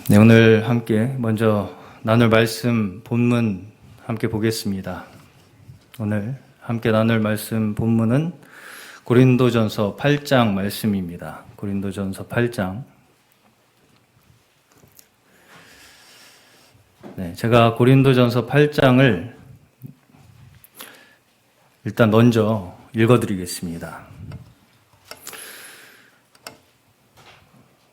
네, 오늘 함께 먼저 나눌 말씀 본문 함께 보겠습니다. 오늘 함께 나눌 말씀 본문은 고린도전서 8장 말씀입니다. 고린도전서 8장. 네, 제가 고린도전서 8장을 일단 먼저 읽어드리겠습니다.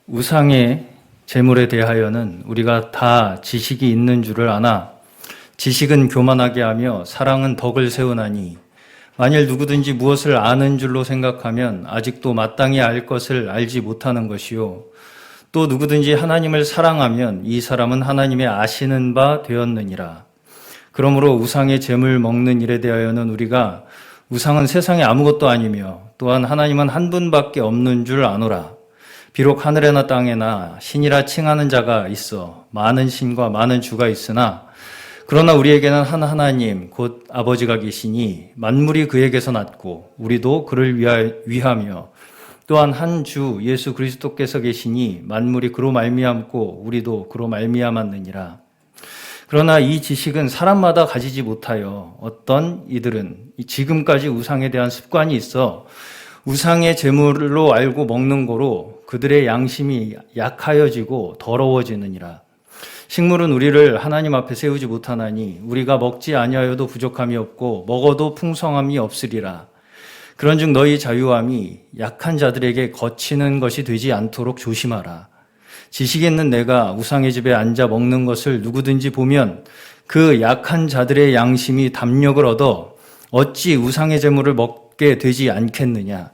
우상의 재물에 대하여는 우리가 다 지식이 있는 줄을 아나 지식은 교만하게 하며 사랑은 덕을 세우나니 만일 누구든지 무엇을 아는 줄로 생각하면 아직도 마땅히 알 것을 알지 못하는 것이요 또 누구든지 하나님을 사랑하면 이 사람은 하나님의 아시는 바 되었느니라. 그러므로 우상의 재물 먹는 일에 대하여는 우리가 우상은 세상에 아무것도 아니며 또한 하나님은 한 분밖에 없는 줄 아노라. 비록 하늘에나 땅에나 신이라 칭하는 자가 있어 많은 신과 많은 주가 있으나 그러나 우리에게는 한 하나님 곧 아버지가 계시니 만물이 그에게서 났고 우리도 그를 위하며 또한 한 주 예수 그리스도께서 계시니 만물이 그로 말미암고 우리도 그로 말미암았느니라. 그러나 이 지식은 사람마다 가지지 못하여 어떤 이들은 지금까지 우상에 대한 습관이 있어 우상의 제물로 알고 먹는 거로 그들의 양심이 약하여지고 더러워지느니라. 식물은 우리를 하나님 앞에 세우지 못하나니 우리가 먹지 아니하여도 부족함이 없고 먹어도 풍성함이 없으리라. 그런즉 너희 자유함이 약한 자들에게 거치는 것이 되지 않도록 조심하라. 지식 있는 내가 우상의 집에 앉아 먹는 것을 누구든지 보면 그 약한 자들의 양심이 담력을 얻어 어찌 우상의 제물을 먹게 되지 않겠느냐.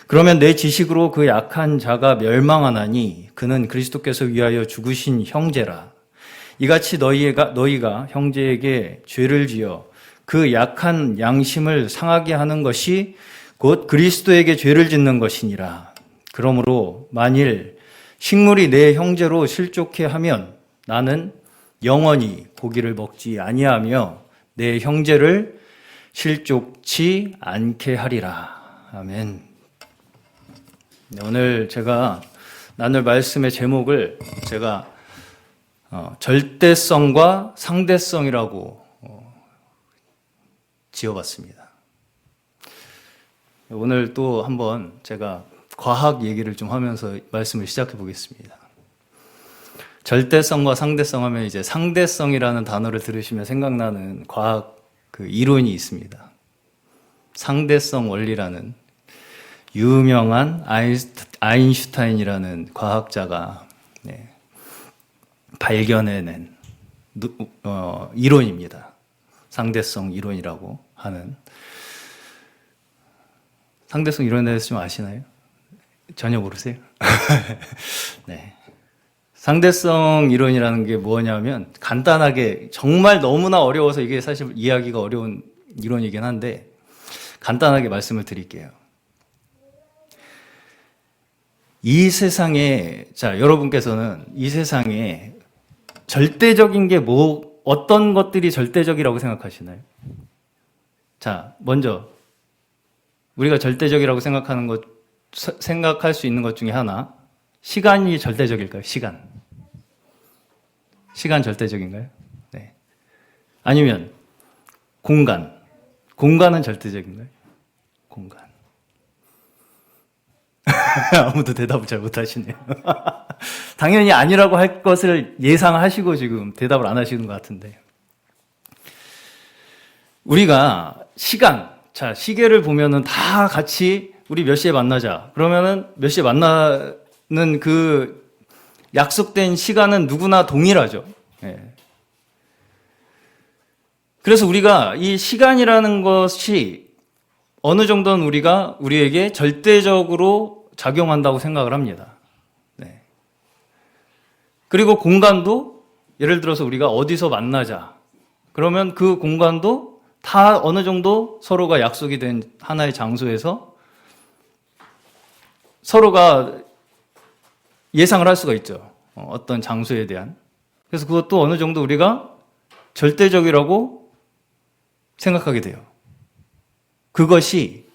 그러면 내 지식으로 그 약한 자가 멸망하나니 그는 그리스도께서 위하여 죽으신 형제라. 이같이 너희가 형제에게 죄를 지어 그 약한 양심을 상하게 하는 것이 곧 그리스도에게 죄를 짓는 것이니라. 그러므로 만일 식물이 내 형제로 실족해 하면 나는 영원히 고기를 먹지 아니하며 내 형제를 실족치 않게 하리라. 아멘. 네, 오늘 제가 나눌 말씀의 제목을 제가 절대성과 상대성이라고 지어봤습니다. 오늘 또 한번 제가 과학 얘기를 좀 하면서 말씀을 시작해 보겠습니다. 절대성과 상대성 하면 이제 상대성이라는 단어를 들으시면 생각나는 과학 이론이 있습니다. 상대성 원리라는 유명한 아인슈타인이라는 과학자가 발견해낸 이론입니다. 상대성 이론이라고 하는. 상대성 이론에 대해서 좀 아시나요? 전혀 모르세요? 네. 상대성 이론이라는 게 뭐냐면 간단하게 정말 너무나 어려워서 이게 사실 이해하기가 어려운 이론이긴 한데 간단하게 말씀을 드릴게요. 이 세상에, 여러분께서는 이 세상에 절대적인 게 어떤 것들이 절대적이라고 생각하시나요? 먼저, 우리가 절대적이라고 생각할 수 있는 것 중에 하나, 시간이 절대적일까요? 시간 절대적인가요? 네. 아니면, 공간은 절대적인가요? 공간. 아무도 대답을 잘 못하시네요. 당연히 아니라고 할 것을 예상하시고 지금 대답을 안 하시는 것 같은데. 우리가 시계를 보면은 다 같이 우리 몇 시에 만나자. 그러면은 몇 시에 만나는 그 약속된 시간은 누구나 동일하죠. 예. 그래서 우리가 이 시간이라는 것이 어느 정도는 우리에게 절대적으로 작용한다고 생각을 합니다. 네. 그리고 공간도 예를 들어서 우리가 어디서 만나자. 그러면 그 공간도 다 어느 정도 서로가 약속이 된 하나의 장소에서 서로가 예상을 할 수가 있죠. 어떤 장소에 대한. 그래서 그것도 어느 정도 우리가 절대적이라고 생각하게 돼요. 그것이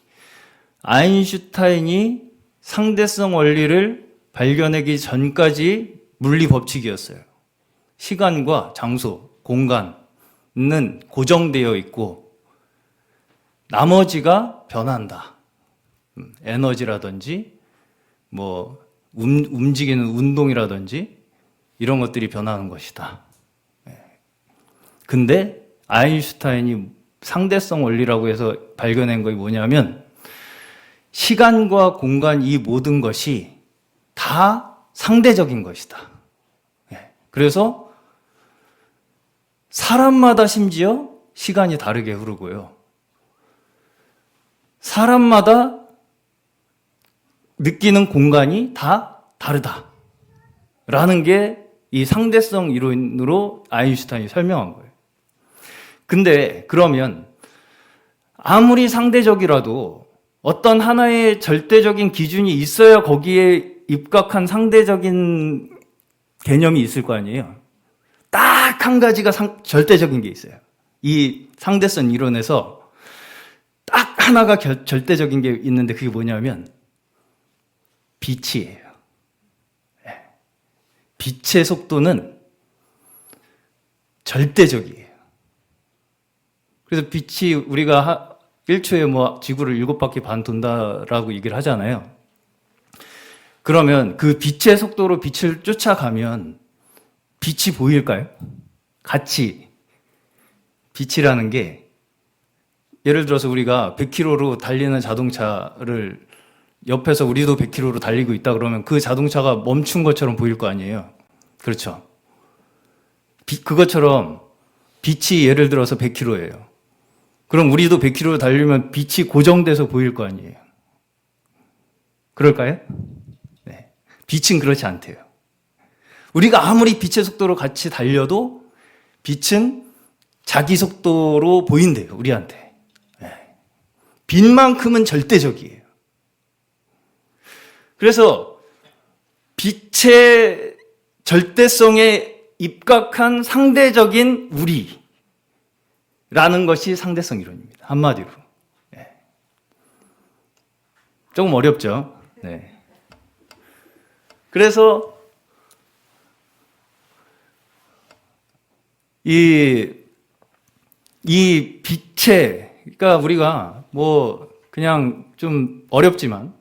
아인슈타인이 상대성 원리를 발견하기 전까지 물리 법칙이었어요. 시간과 장소, 공간은 고정되어 있고 나머지가 변한다. 에너지라든지 뭐 움직이는 운동이라든지 이런 것들이 변하는 것이다. 근데 아인슈타인이 상대성 원리라고 해서 발견한 것이 뭐냐면 시간과 공간 이 모든 것이 다 상대적인 것이다. 그래서 사람마다 심지어 시간이 다르게 흐르고요. 사람마다 느끼는 공간이 다 다르다. 라는 게 이 상대성 이론으로 아인슈타인이 설명한 거예요. 근데 그러면 아무리 상대적이라도 어떤 하나의 절대적인 기준이 있어야 거기에 입각한 상대적인 개념이 있을 거 아니에요. 딱 한 가지가 절대적인 게 있어요. 이 상대성 이론에서 딱 하나가 절대적인 게 있는데 그게 뭐냐면 빛이에요. 빛의 속도는 절대적이에요. 그래서 빛이 우리가 1초에 뭐 지구를 7바퀴 반 돈다라고 얘기를 하잖아요. 그러면 그 빛의 속도로 빛을 쫓아가면 빛이 보일까요? 같이 빛이라는 게 예를 들어서 우리가 100km로 달리는 자동차를 옆에서 우리도 100km로 달리고 있다 그러면 그 자동차가 멈춘 것처럼 보일 거 아니에요. 그렇죠. 그것처럼 빛이 예를 들어서 100km예요. 그럼 우리도 100km로 달리면 빛이 고정돼서 보일 거 아니에요. 그럴까요? 네. 빛은 그렇지 않대요. 우리가 아무리 빛의 속도로 같이 달려도 빛은 자기 속도로 보인대요, 우리한테. 네. 빛만큼은 절대적이에요. 그래서 빛의 절대성에 입각한 상대적인 우리라는 것이 상대성 이론입니다. 한마디로. 네. 조금 어렵죠? 네. 그래서 이 빛의, 그러니까 우리가 뭐 그냥 좀 어렵지만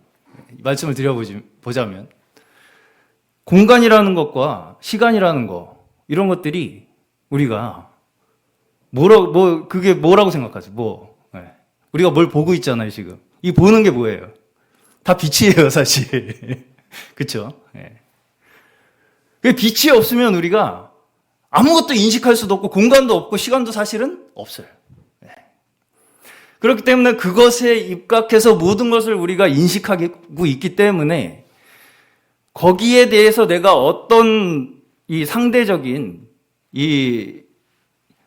말씀을 드려보자면 공간이라는 것과 시간이라는 거 이런 것들이 우리가 그게 뭐라고 생각하세요? 네. 우리가 뭘 보고 있잖아요, 지금. 이 보는 게 뭐예요? 다 빛이에요, 사실. 그쵸? 네. 그 빛이 없으면 우리가 아무것도 인식할 수도 없고 공간도 없고 시간도 사실은 없어요. 네. 그렇기 때문에 그것에 입각해서 모든 것을 우리가 인식하고 있기 때문에 거기에 대해서 내가 어떤 이 상대적인 이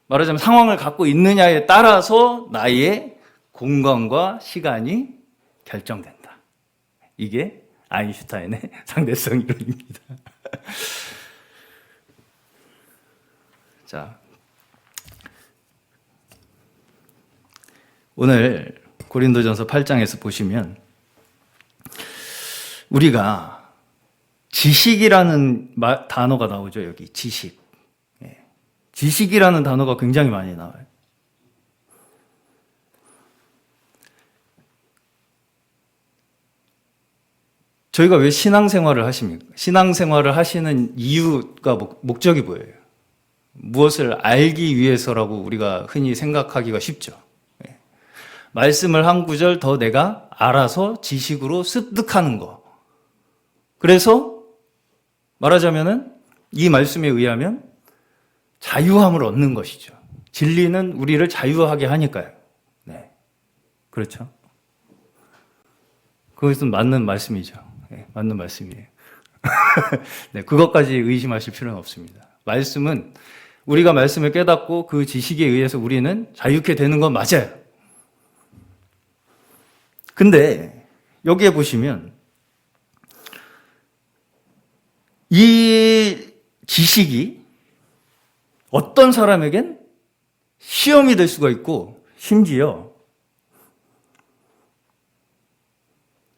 말하자면 상황을 갖고 있느냐에 따라서 나의 공간과 시간이 결정된다. 이게 아인슈타인의 상대성 이론입니다. 자, 오늘 고린도전서 8장에서 보시면 우리가 지식이라는 단어가 나오죠. 여기 지식. 지식이라는 단어가 굉장히 많이 나와요. 저희가 왜 신앙생활을 하십니까? 신앙생활을 하시는 이유가 목적이 뭐예요? 무엇을 알기 위해서라고 우리가 흔히 생각하기가 쉽죠. 말씀을 한 구절 더 내가 알아서 지식으로 습득하는 거. 그래서 말하자면은 이 말씀에 의하면 자유함을 얻는 것이죠. 진리는 우리를 자유하게 하니까요. 네. 그렇죠. 그것은 맞는 말씀이죠. 네, 맞는 말씀이에요. 네, 그것까지 의심하실 필요는 없습니다. 말씀은 우리가 말씀을 깨닫고 그 지식에 의해서 우리는 자유케 되는 건 맞아요. 근데 여기에 보시면 이 지식이 어떤 사람에겐 시험이 될 수가 있고 심지어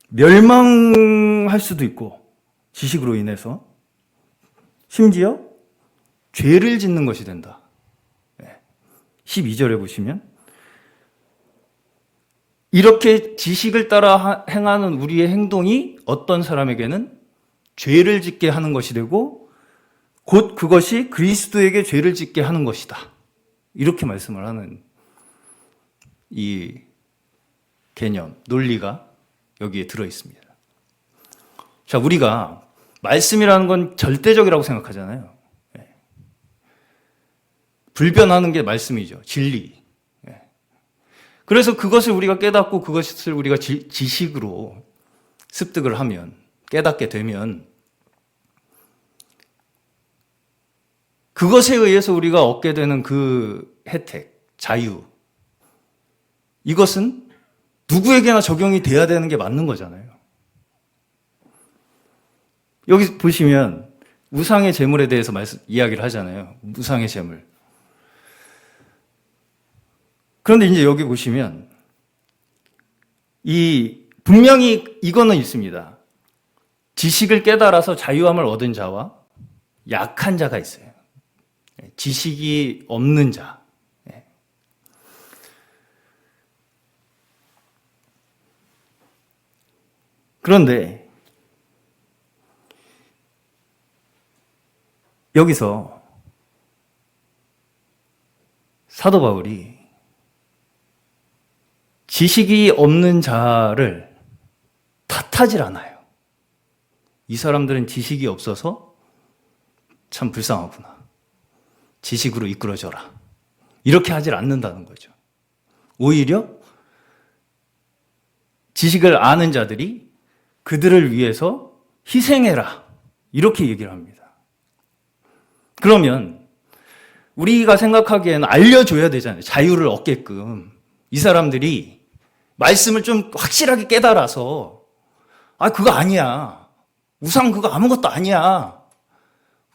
멸망할 수도 있고 지식으로 인해서 심지어 죄를 짓는 것이 된다. 12절에 보시면 이렇게 지식을 따라 행하는 우리의 행동이 어떤 사람에게는 죄를 짓게 하는 것이 되고 곧 그것이 그리스도에게 죄를 짓게 하는 것이다. 이렇게 말씀을 하는 이 개념, 논리가 여기에 들어 있습니다. 자, 우리가 말씀이라는 건 절대적이라고 생각하잖아요. 불변하는 게 말씀이죠. 진리. 그래서 그것을 우리가 깨닫고 그것을 우리가 지식으로 습득을 하면, 깨닫게 되면 그것에 의해서 우리가 얻게 되는 그 혜택, 자유, 이것은 누구에게나 적용이 돼야 되는 게 맞는 거잖아요. 여기 보시면 우상의 제물에 대해서 이야기를 하잖아요. 우상의 제물. 그런데 이제 여기 보시면 분명히 이거는 있습니다. 지식을 깨달아서 자유함을 얻은 자와 약한 자가 있어요. 지식이 없는 자. 그런데 여기서 사도 바울이 지식이 없는 자를 탓하질 않아요. 이 사람들은 지식이 없어서 참 불쌍하구나. 지식으로 이끌어줘라. 이렇게 하질 않는다는 거죠. 오히려 지식을 아는 자들이 그들을 위해서 희생해라. 이렇게 얘기를 합니다. 그러면 우리가 생각하기에는 알려줘야 되잖아요. 자유를 얻게끔. 이 사람들이 말씀을 좀 확실하게 깨달아서 그거 아니야. 우상 그거 아무것도 아니야.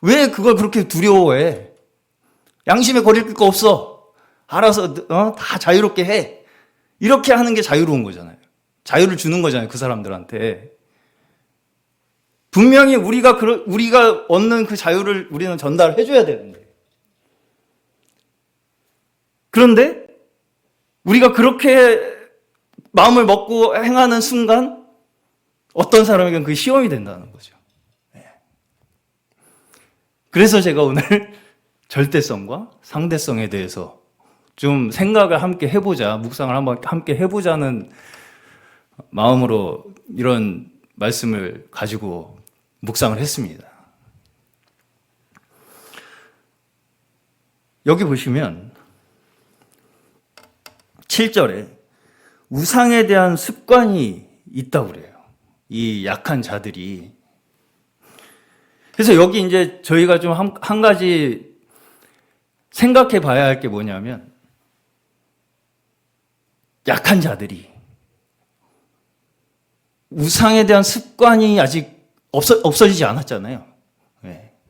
왜 그걸 그렇게 두려워해? 양심에 거릴 거 없어. 알아서 다 자유롭게 해. 이렇게 하는 게 자유로운 거잖아요. 자유를 주는 거잖아요. 그 사람들한테. 분명히 우리가 얻는 그 자유를 우리는 전달해 줘야 되는데. 그런데 우리가 그렇게 마음을 먹고 행하는 순간 어떤 사람에게는 그게 시험이 된다는 거죠. 그래서 제가 오늘 절대성과 상대성에 대해서 좀 생각을 함께 해보자, 묵상을 한번 함께 해보자는 마음으로 이런 말씀을 가지고 묵상을 했습니다. 여기 보시면 7절에 우상에 대한 습관이 있다고 그래요. 이 약한 자들이. 그래서 여기 이제 저희가 좀 한 가지 생각해 봐야 할 게 뭐냐면, 약한 자들이 우상에 대한 습관이 아직 없어지지 않았잖아요.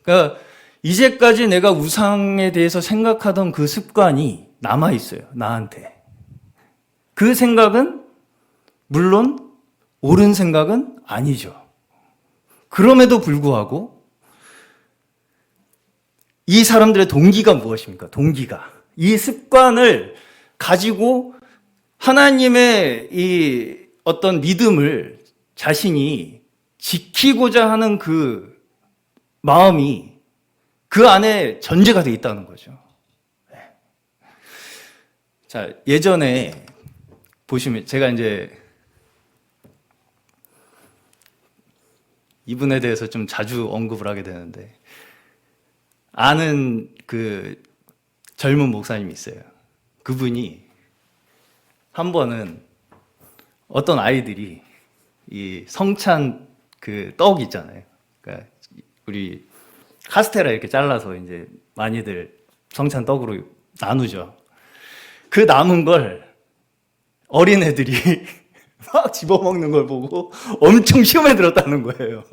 그러니까 이제까지 내가 우상에 대해서 생각하던 그 습관이 남아있어요. 나한테. 그 생각은 물론 옳은 생각은 아니죠. 그럼에도 불구하고 이 사람들의 동기가 무엇입니까? 동기가. 이 습관을 가지고 하나님의 이 어떤 믿음을 자신이 지키고자 하는 그 마음이 그 안에 전제가 되어 있다는 거죠. 자, 예전에 보시면 제가 이제 이분에 대해서 좀 자주 언급을 하게 되는데, 아는 그 젊은 목사님이 있어요. 그분이 한 번은 어떤 아이들이 이 성찬 그 떡 있잖아요. 그러니까 우리 카스테라 이렇게 잘라서 이제 많이들 성찬 떡으로 나누죠. 그 남은 걸 어린애들이 막 집어먹는 걸 보고 엄청 시험에 들었다는 거예요.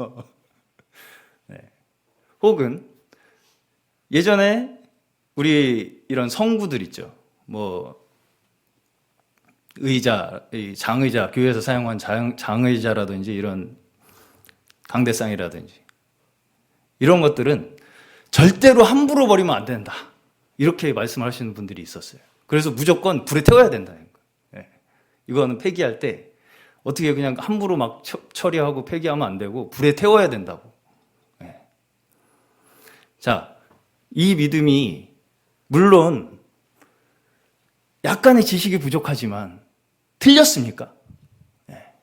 네. 혹은 예전에 우리 이런 성구들 있죠. 뭐 장의자, 교회에서 사용한 장의자라든지 이런 강대상이라든지 이런 것들은 절대로 함부로 버리면 안 된다. 이렇게 말씀하시는 분들이 있었어요. 그래서 무조건 불에 태워야 된다는 거예요. 예. 이거는 폐기할 때 어떻게 그냥 함부로 막 처리하고 폐기하면 안 되고 불에 태워야 된다고. 예. 자, 이 믿음이 물론 약간의 지식이 부족하지만 틀렸습니까? 예.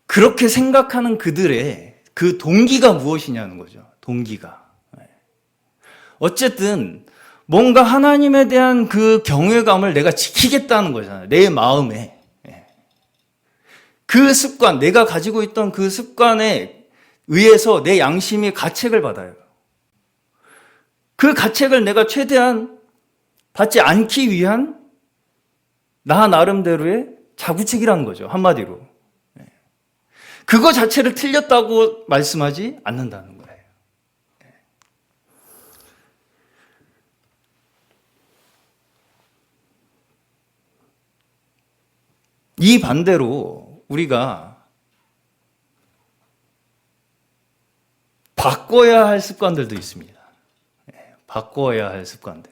그렇게 생각하는 그들의 그 동기가 무엇이냐는 거죠. 동기가. 예. 어쨌든 뭔가 하나님에 대한 그 경외감을 내가 지키겠다는 거잖아요. 내 마음에. 그 습관, 내가 가지고 있던 그 습관에 의해서 내 양심이 가책을 받아요. 그 가책을 내가 최대한 받지 않기 위한 나 나름대로의 자구책이라는 거죠. 한마디로. 그거 자체를 틀렸다고 말씀하지 않는다는 거예요. 이 반대로 우리가 바꿔야 할 습관들도 있습니다. 바꿔야 할 습관들.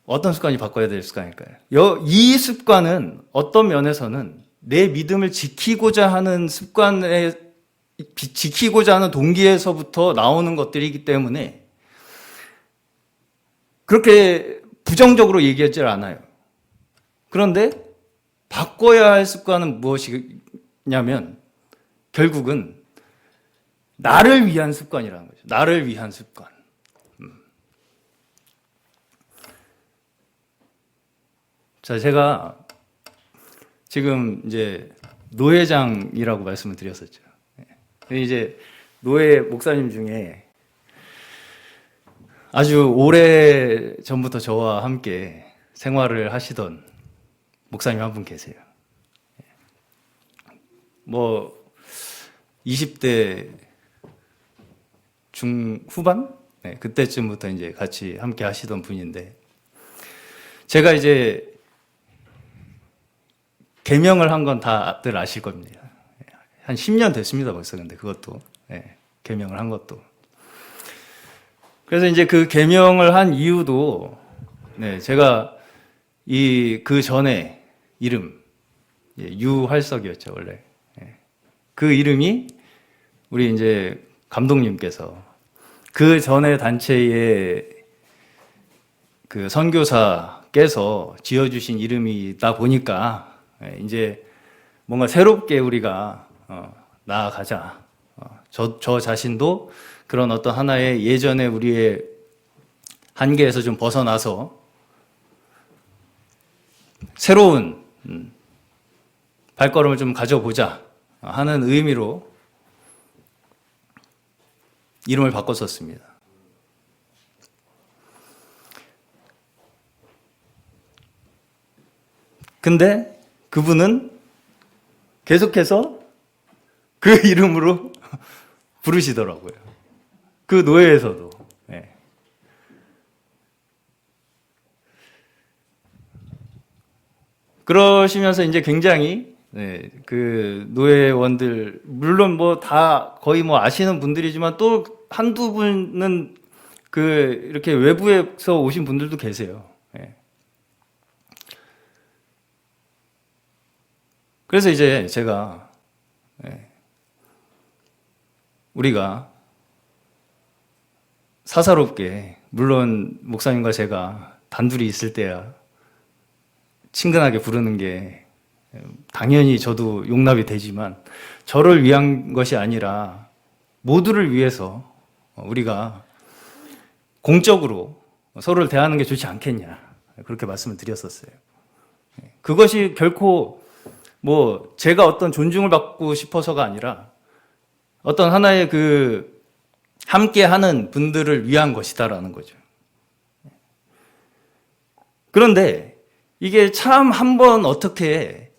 어떤 습관이 바꿔야 될 습관일까요? 이 습관은 어떤 면에서는 내 믿음을 지키고자 하는 지키고자 하는 동기에서부터 나오는 것들이기 때문에 그렇게 부정적으로 얘기하지 않아요. 그런데 바꿔야 할 습관은 무엇이냐면 결국은 나를 위한 습관이라는 거죠. 나를 위한 습관. 자, 제가 지금 이제 노회장이라고 말씀을 드렸었죠. 이제 노회 목사님 중에 아주 오래 전부터 저와 함께 생활을 하시던 목사님 한 분 계세요. 뭐 20대 중후반? 네, 그때쯤부터 이제 같이 함께 하시던 분인데 제가 이제 개명을 한 건 다들 아실 겁니다. 한 10년 됐습니다, 벌써. 근데 그것도 개명을 한 것도. 그래서 이제 그 개명을 한 이유도 제가 그 전에 이름 유활석이었죠, 원래. 그 이름이 우리 이제 감독님께서 그 전에 단체의 그 선교사께서 지어주신 이름이다 보니까 이제 뭔가 새롭게 우리가 나아가자. 저 자신도 그런 어떤 하나의 예전에 우리의 한계에서 좀 벗어나서 새로운 발걸음을 좀 가져보자 하는 의미로 이름을 바꿨었습니다. 근데 그분은 계속해서 그 이름으로 부르시더라고요. 그 노예에서도. 네. 그러시면서 이제 굉장히 그 노예원들 물론 뭐 다 거의 뭐 아시는 분들이지만 또 한두 분은 그 이렇게 외부에서 오신 분들도 계세요. 그래서 이제 제가 우리가 사사롭게 물론 목사님과 제가 단둘이 있을 때야 친근하게 부르는 게 당연히 저도 용납이 되지만 저를 위한 것이 아니라 모두를 위해서 우리가 공적으로 서로를 대하는 게 좋지 않겠냐 그렇게 말씀을 드렸었어요. 그것이 결코 뭐 제가 어떤 존중을 받고 싶어서가 아니라 어떤 하나의 그 함께 하는 분들을 위한 것이다라는 거죠. 그런데 이게 참 한번 어떻게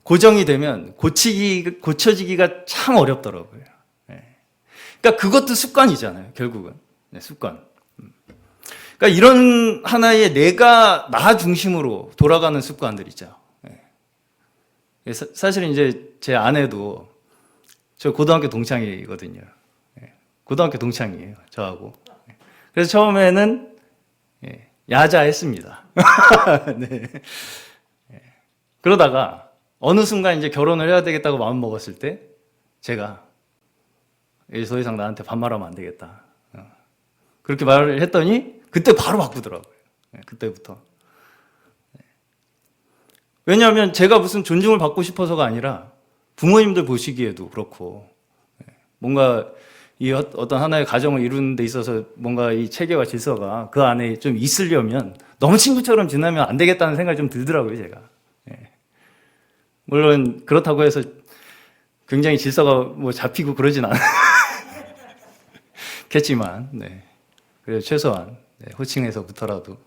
고정이 되면 고쳐지기가 참 어렵더라고요. 그러니까 그것도 습관이잖아요, 결국은. 습관. 그러니까 이런 하나의 나 중심으로 돌아가는 습관들 있죠. 사실은 이제 제 아내도 저 고등학교 동창이거든요. 고등학교 동창이에요, 저하고. 그래서 처음에는 야자했습니다. 네. 그러다가 어느 순간 이제 결혼을 해야 되겠다고 마음 먹었을 때 제가 이제 더 이상 나한테 반말하면 안 되겠다. 그렇게 말을 했더니 그때 바로 바꾸더라고요. 그때부터. 왜냐하면 제가 무슨 존중을 받고 싶어서가 아니라 부모님들 보시기에도 그렇고 뭔가 이 어떤 하나의 가정을 이루는 데 있어서 뭔가 이 체계와 질서가 그 안에 좀 있으려면 너무 친구처럼 지내면 안 되겠다는 생각이 좀 들더라고요, 제가. 물론 그렇다고 해서 굉장히 질서가 뭐 잡히고 그러진 않겠지만, 네. 그래서 최소한 호칭에서부터라도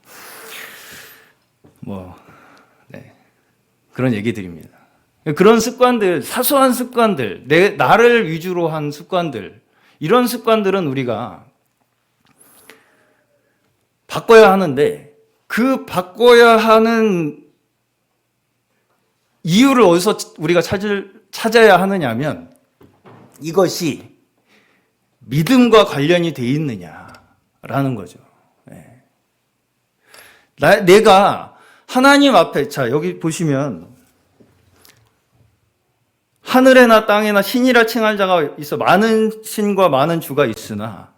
그런 얘기들입니다. 그런 습관들, 사소한 습관들, 나를 위주로 한 습관들, 이런 습관들은 우리가 바꿔야 하는데 그 바꿔야 하는 이유를 어디서 우리가 찾아야 하느냐면 이것이 믿음과 관련이 돼 있느냐라는 거죠. 내가 하나님 앞에, 자, 여기 보시면 하늘에나 땅에나 신이라 칭할 자가 있어 많은 신과 많은 주가 있으나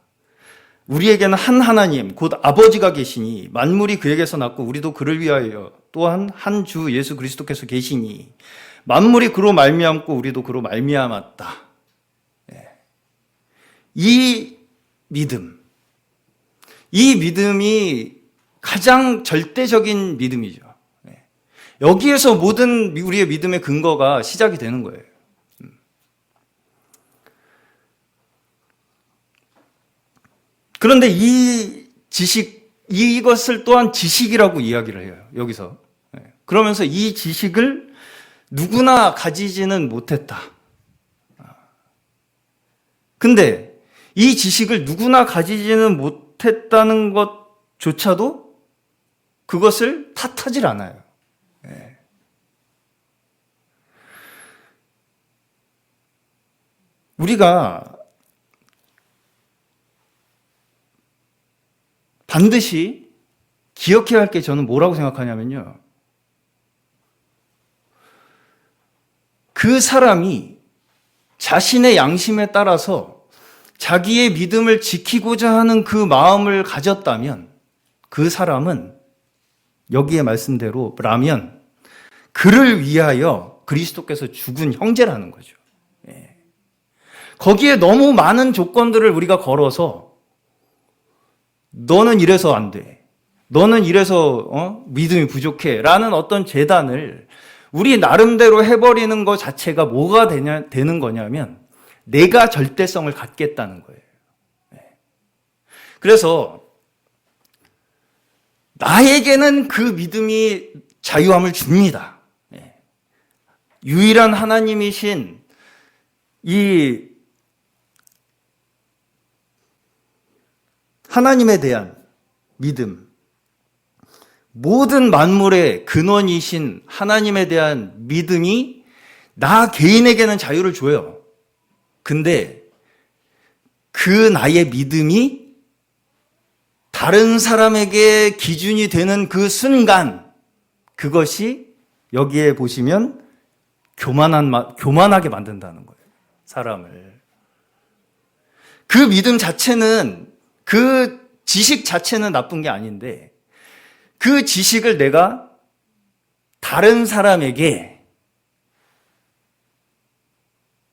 우리에게는 한 하나님 곧 아버지가 계시니 만물이 그에게서 났고 우리도 그를 위하여 또한 한 주 예수 그리스도께서 계시니 만물이 그로 말미암고 우리도 그로 말미암았다. 이 믿음이 가장 절대적인 믿음이죠. 여기에서 모든 우리의 믿음의 근거가 시작이 되는 거예요. 그런데 이 지식, 이것을 또한 지식이라고 이야기를 해요, 여기서. 그러면서 이 지식을 누구나 가지지는 못했다. 근데 이 지식을 누구나 가지지는 못했다는 것조차도 그것을 탓하질 않아요. 우리가 반드시 기억해야 할 게 저는 뭐라고 생각하냐면요. 그 사람이 자신의 양심에 따라서 자기의 믿음을 지키고자 하는 그 마음을 가졌다면 그 사람은 여기에 말씀대로라면 그를 위하여 그리스도께서 죽은 형제라는 거죠. 거기에 너무 많은 조건들을 우리가 걸어서 너는 이래서 안 돼. 너는 이래서 믿음이 부족해. 라는 어떤 재단을 우리 나름대로 해버리는 것 자체가 뭐가 되는 거냐면 내가 절대성을 갖겠다는 거예요. 그래서 나에게는 그 믿음이 자유함을 줍니다. 유일한 하나님이신 이 하나님에 대한 믿음, 모든 만물의 근원이신 하나님에 대한 믿음이 나 개인에게는 자유를 줘요. 근데 그 나의 믿음이 다른 사람에게 기준이 되는 그 순간, 그것이 여기에 보시면 교만하게 만든다는 거예요. 사람을. 그 믿음 자체는, 그 지식 자체는 나쁜 게 아닌데 그 지식을 내가 다른 사람에게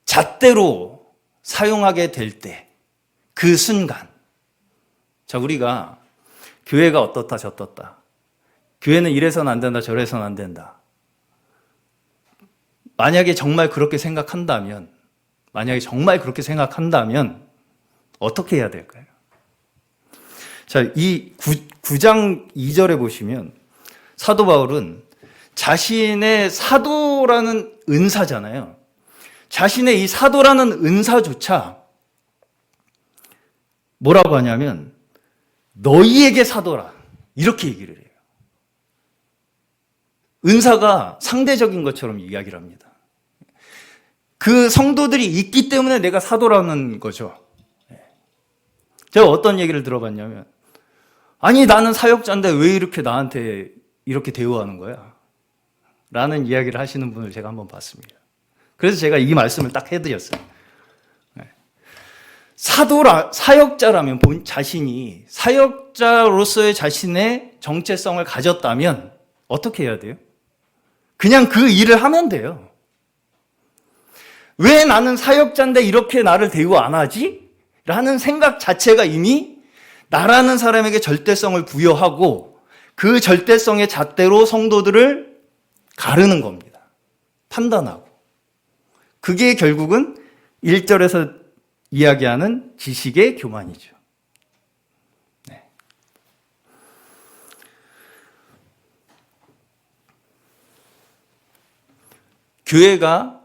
잣대로 사용하게 될 때, 그 순간, 자, 우리가 교회가 어떻다 저떻다, 교회는 이래서는 안 된다 저래서는 안 된다, 만약에 정말 그렇게 생각한다면 어떻게 해야 될까요? 자, 이 9장 2절에 보시면 사도 바울은 자신의 사도라는 은사잖아요. 자신의 이 사도라는 은사조차 뭐라고 하냐면 너희에게 사도라, 이렇게 얘기를 해요. 은사가 상대적인 것처럼 이야기를 합니다. 그 성도들이 있기 때문에 내가 사도라는 거죠. 제가 어떤 얘기를 들어봤냐면, 아니 나는 사역자인데 왜 이렇게 나한테 이렇게 대우하는 거야? 라는 이야기를 하시는 분을 제가 한번 봤습니다. 그래서 제가 이 말씀을 딱 해드렸어요. 사역자라면 자신이 사역자로서의 자신의 정체성을 가졌다면 어떻게 해야 돼요? 그냥 그 일을 하면 돼요. 왜 나는 사역자인데 이렇게 나를 대우 안 하지? 라는 생각 자체가 이미 나라는 사람에게 절대성을 부여하고 그 절대성의 잣대로 성도들을 가르는 겁니다. 판단하고. 그게 결국은 1절에서 이야기하는 지식의 교만이죠. 네. 교회가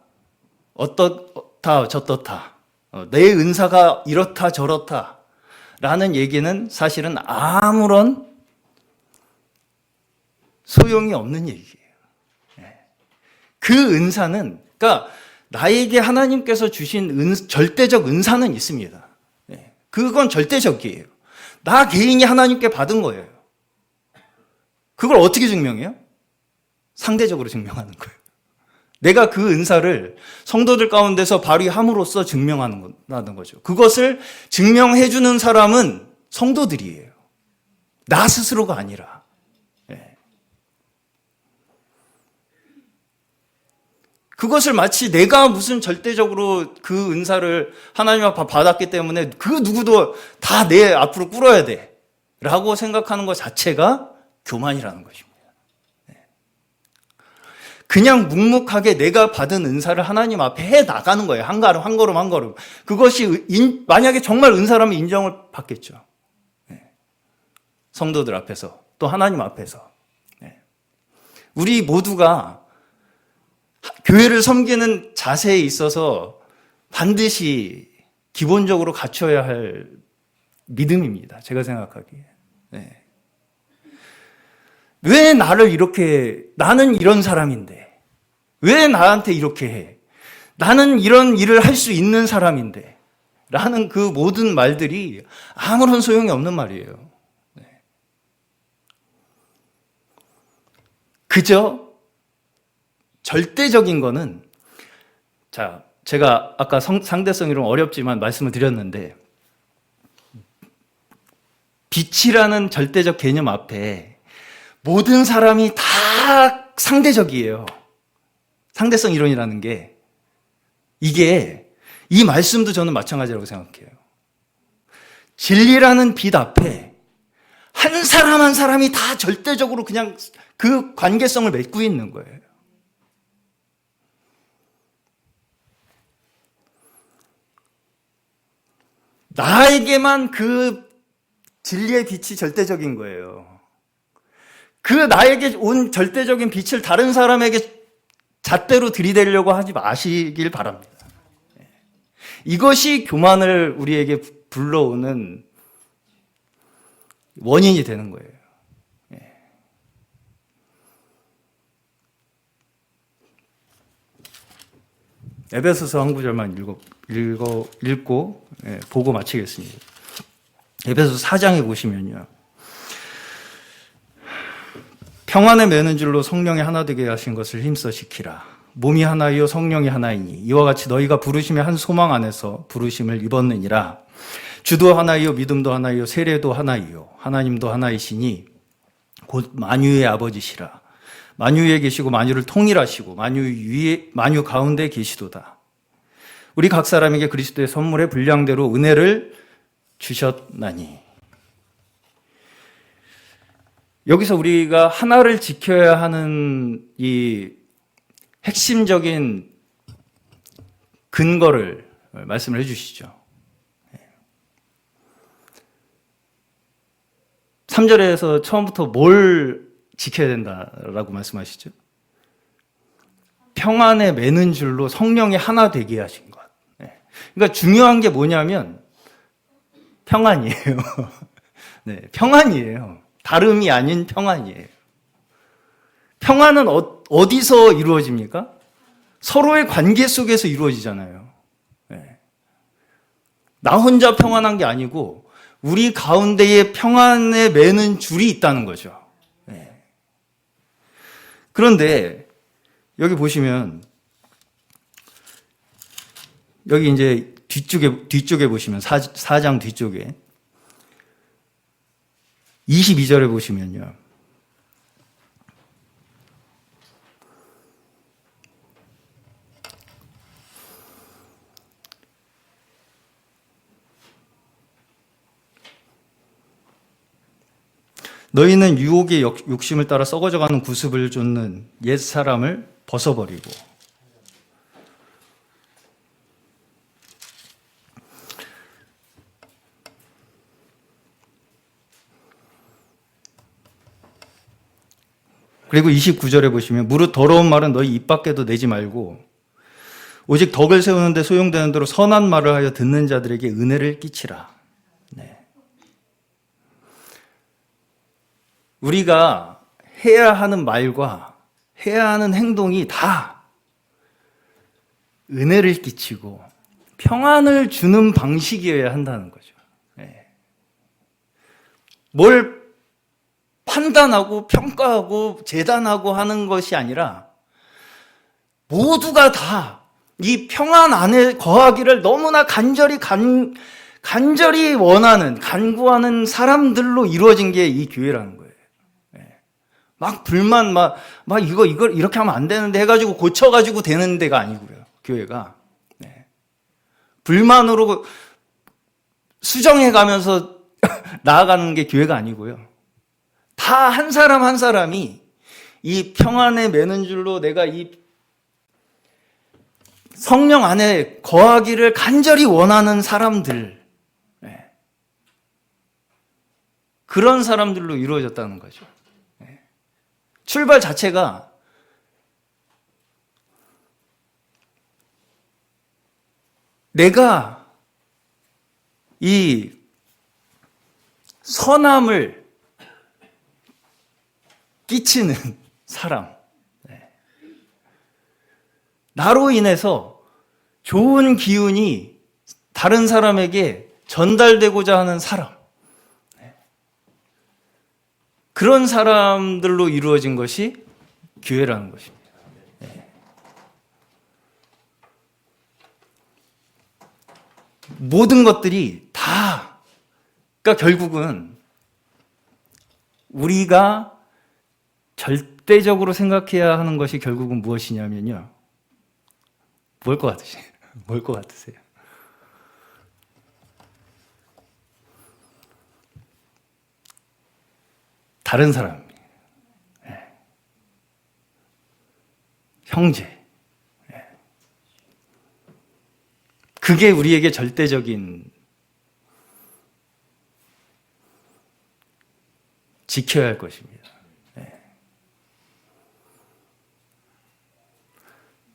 어떻다 저떻다, 내 은사가 이렇다 저렇다 라는 얘기는 사실은 아무런 소용이 없는 얘기예요. 그 은사는, 그러니까 나에게 하나님께서 주신 절대적 은사는 있습니다. 그건 절대적이에요. 나 개인이 하나님께 받은 거예요. 그걸 어떻게 증명해요? 상대적으로 증명하는 거예요. 내가 그 은사를 성도들 가운데서 발휘함으로써 증명하는 거죠. 그것을 증명해주는 사람은 성도들이에요. 나 스스로가 아니라. 그것을 마치 내가 무슨 절대적으로 그 은사를 하나님 앞에 받았기 때문에 그 누구도 다 내 앞으로 꿇어야 돼 라고 생각하는 것 자체가 교만이라는 것입니다. 그냥 묵묵하게 내가 받은 은사를 하나님 앞에 해 나가는 거예요. 한 걸음 한 걸음 한 걸음. 그것이 만약에 정말 은사라면 인정을 받겠죠. 성도들 앞에서, 또 하나님 앞에서. 우리 모두가 교회를 섬기는 자세에 있어서 반드시 기본적으로 갖춰야 할 믿음입니다. 제가 생각하기에. 왜 나를 이렇게, 나는 이런 사람인데 왜 나한테 이렇게 해? 나는 이런 일을 할 수 있는 사람인데 라는 그 모든 말들이 아무런 소용이 없는 말이에요. 그저 절대적인 거는, 자, 제가 아까 상대성이 좀 어렵지만 말씀을 드렸는데, 빛이라는 절대적 개념 앞에 모든 사람이 다 상대적이에요. 상대성 이론이라는 게, 이게, 이 말씀도 저는 마찬가지라고 생각해요. 진리라는 빛 앞에 한 사람 한 사람이 다 절대적으로 그냥 그 관계성을 맺고 있는 거예요. 나에게만 그 진리의 빛이 절대적인 거예요. 그 나에게 온 절대적인 빛을 다른 사람에게 잣대로 들이대려고 하지 마시길 바랍니다. 이것이 교만을 우리에게 불러오는 원인이 되는 거예요. 에베소서 한 구절만 읽고 보고 마치겠습니다. 에베소서 4장에 보시면요. 평안에 매는 줄로 성령이 하나 되게 하신 것을 힘써 지키라. 몸이 하나이요 성령이 하나이니 이와 같이 너희가 부르심의 한 소망 안에서 부르심을 입었느니라. 주도 하나이요 믿음도 하나이요 세례도 하나이요 하나님도 하나이시니 곧 만유의 아버지시라. 만유에 계시고 만유를 통일하시고 만유 가운데 계시도다. 우리 각 사람에게 그리스도의 선물의 분량대로 은혜를 주셨나니. 여기서 우리가 하나를 지켜야 하는 이 핵심적인 근거를 말씀을 해주시죠. 3절에서 처음부터 뭘 지켜야 된다라고 말씀하시죠? 평안에 매는 줄로 성령이 하나 되게 하신 것. 그러니까 중요한 게 뭐냐면 평안이에요. 네, 평안이에요. 다름이 아닌 평안이에요. 평안은 어디서 이루어집니까? 서로의 관계 속에서 이루어지잖아요. 네. 나 혼자 평안한 게 아니고 우리 가운데에 평안에 매는 줄이 있다는 거죠. 네. 그런데 여기 보시면 여기 이제 뒤쪽에 보시면 4장 뒤쪽에 22절에 보시면요. 너희는 유혹의 욕심을 따라 썩어져가는 구습을 쫓는 옛 사람을 벗어버리고 그리고 29절에 보시면 무릇 더러운 말은 너희 입 밖에도 내지 말고 오직 덕을 세우는데 소용되는 대로 선한 말을 하여 듣는 자들에게 은혜를 끼치라. 네. 우리가 해야 하는 말과 해야 하는 행동이 다 은혜를 끼치고 평안을 주는 방식이어야 한다는 거죠. 네. 뭘 판단하고 평가하고 재단하고 하는 것이 아니라 모두가 다 이 평안 안에 거하기를 너무나 간절히 원하는, 간구하는 사람들로 이루어진 게 이 교회라는 거예요. 막 불만, 이걸 이렇게 하면 안 되는데 해가지고 고쳐가지고 되는 데가 아니고요. 교회가. 불만으로 수정해가면서 나아가는 게 교회가 아니고요. 다 한 사람 한 사람이 이 평안에 매는 줄로 내가 이 성령 안에 거하기를 간절히 원하는 사람들, 그런 사람들로 이루어졌다는 거죠. 출발 자체가 내가 이 선함을 끼치는 사람, 나로 인해서 좋은 기운이 다른 사람에게 전달되고자 하는 사람, 그런 사람들로 이루어진 것이 교회라는 것입니다. 모든 것들이 다, 그러니까 결국은 우리가 절대적으로 생각해야 하는 것이 결국은 무엇이냐면요. 뭘 것 같으세요? 다른 사람, 형제. 그게 우리에게 절대적인 지켜야 할 것입니다.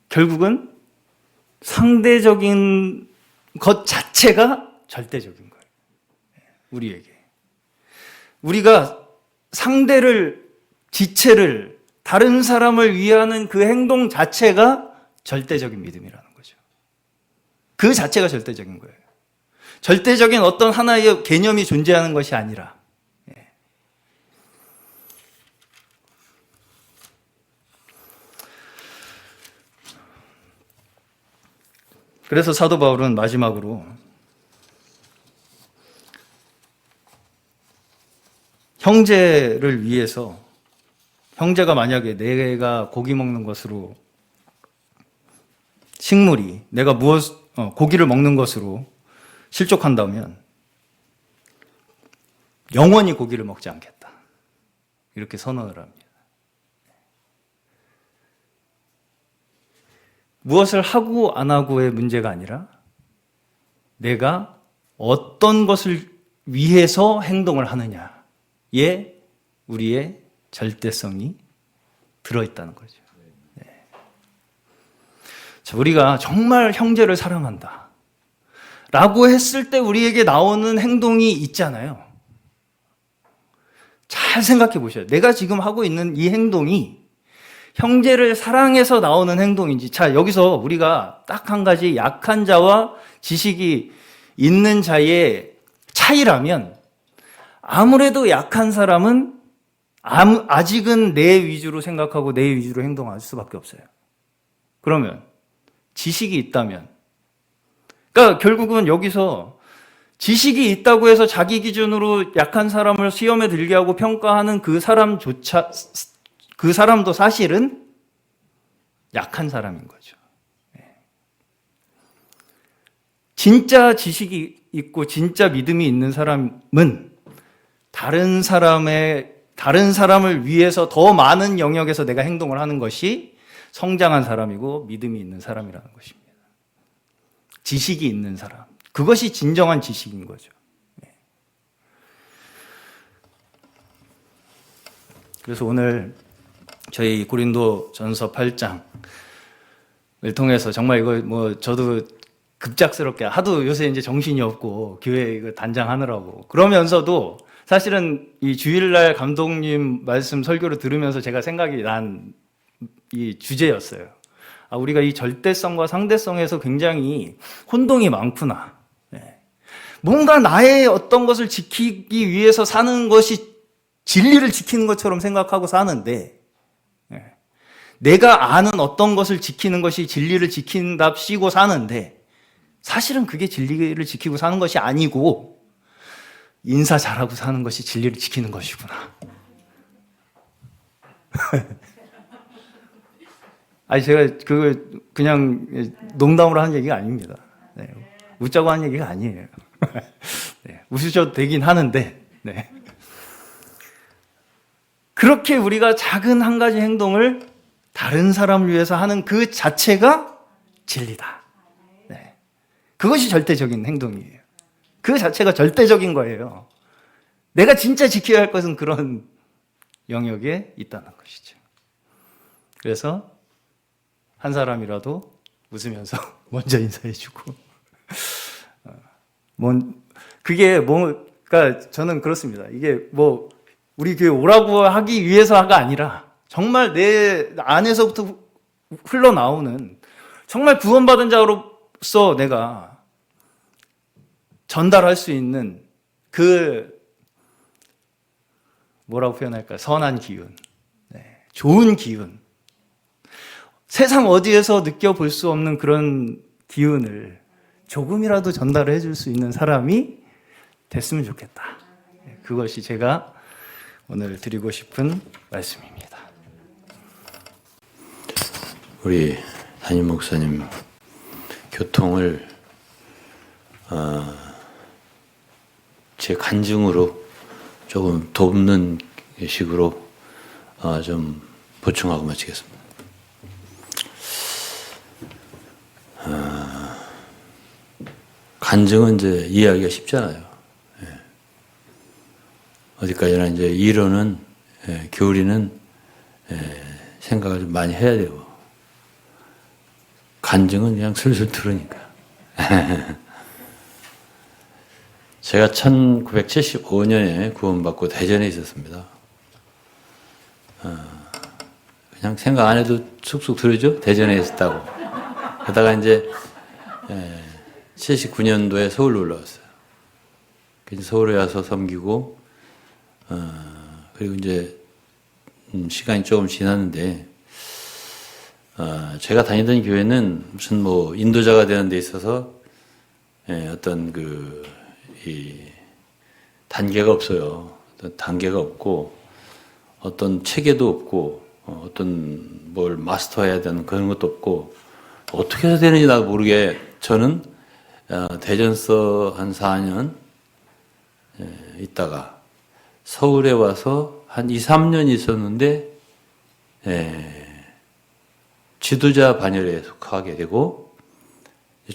결국은 상대적인 것 자체가 절대적인 거예요. 우리에게. 우리가 상대를, 지체를, 다른 사람을 위하는 그 행동 자체가 절대적인 믿음이라는 거죠. 그 자체가 절대적인 거예요. 절대적인 어떤 하나의 개념이 존재하는 것이 아니라. 그래서 사도 바울은 마지막으로 형제를 위해서, 형제가 만약에 내가 고기 먹는 것으로 식물이 내가 고기를 먹는 것으로 실족한다면 영원히 고기를 먹지 않겠다. 이렇게 선언을 합니다. 무엇을 하고 안 하고의 문제가 아니라 내가 어떤 것을 위해서 행동을 하느냐에 우리의 절대성이 들어있다는 거죠. 자, 우리가 정말 형제를 사랑한다 라고 했을 때 우리에게 나오는 행동이 있잖아요. 잘 생각해 보셔요. 내가 지금 하고 있는 이 행동이 형제를 사랑해서 나오는 행동인지. 자, 여기서 우리가 딱 한 가지 약한 자와 지식이 있는 자의 차이라면 아무래도 약한 사람은 아직은 내 위주로 생각하고 내 위주로 행동할 수밖에 없어요. 그러면 지식이 있다면, 그러니까 결국은 여기서 지식이 있다고 해서 자기 기준으로 약한 사람을 시험에 들게 하고 평가하는 그 사람도 사실은 약한 사람인 거죠. 진짜 지식이 있고 진짜 믿음이 있는 사람은 다른 사람을 위해서 더 많은 영역에서 내가 행동을 하는 것이 성장한 사람이고 믿음이 있는 사람이라는 것입니다. 지식이 있는 사람. 그것이 진정한 지식인 거죠. 그래서 오늘 저희 고린도 전서 8장을 통해서 정말 이거 저도 급작스럽게 하도 요새 이제 정신이 없고 교회 이거 단장하느라고 그러면서도 사실은 이 주일날 감독님 말씀 설교를 들으면서 제가 생각이 난 이 주제였어요. 우리가 이 절대성과 상대성에서 굉장히 혼동이 많구나. 뭔가 나의 어떤 것을 지키기 위해서 사는 것이 진리를 지키는 것처럼 생각하고 사는데, 내가 아는 어떤 것을 지키는 것이 진리를 지킨답시고 사는데, 사실은 그게 진리를 지키고 사는 것이 아니고 인사 잘하고 사는 것이 진리를 지키는 것이구나. 아니, 제가 그걸 그냥 농담으로 한 얘기가 아닙니다. 웃자고 한 얘기가 아니에요. 웃으셔도 되긴 하는데, 그렇게 우리가 작은 한 가지 행동을 다른 사람을 위해서 하는 그 자체가 진리다. 그것이 절대적인 행동이에요. 그 자체가 절대적인 거예요. 내가 진짜 지켜야 할 것은 그런 영역에 있다는 것이죠. 그래서 한 사람이라도 웃으면서 먼저 인사해주고, 그러니까 저는 그렇습니다. 이게 우리 교회 오라고 하기 위해서가 아니라 정말 내 안에서부터 흘러나오는 정말 구원받은 자로서 내가 전달할 수 있는 뭐라고 표현할까요? 선한 기운, 좋은 기운, 세상 어디에서 느껴볼 수 없는 그런 기운을 조금이라도 전달해 줄 수 있는 사람이 됐으면 좋겠다. 그것이 제가 오늘 드리고 싶은 말씀입니다. 우리 담임 목사님 교통을 제 간증으로 조금 돕는 식으로 좀 보충하고 마치겠습니다. 간증은 이제 이해하기가 쉽잖아요. 어디까지나 이제 이론은 교리는 생각을 좀 많이 해야 되고, 간증은 그냥 슬슬 들으니까. 제가 1975년에 구원받고 대전에 있었습니다. 그냥 생각 안 해도 쑥쑥 들으죠? 대전에 있었다고. 그러다가 이제 79년도에 서울로 올라왔어요. 서울에 와서 섬기고, 그리고 이제 시간이 조금 지났는데, 제가 다니던 교회는 무슨 인도자가 되는 데 있어서 어떤 이 단계가 없어요. 어떤 단계가 없고, 어떤 체계도 없고, 어떤 뭘 마스터해야 되는 그런 것도 없고, 어떻게 해야 되는지 나도 모르게 저는 대전서 한 4년 있다가 서울에 와서 한 2, 3년 있었는데 지도자 반열에 속하게 되고,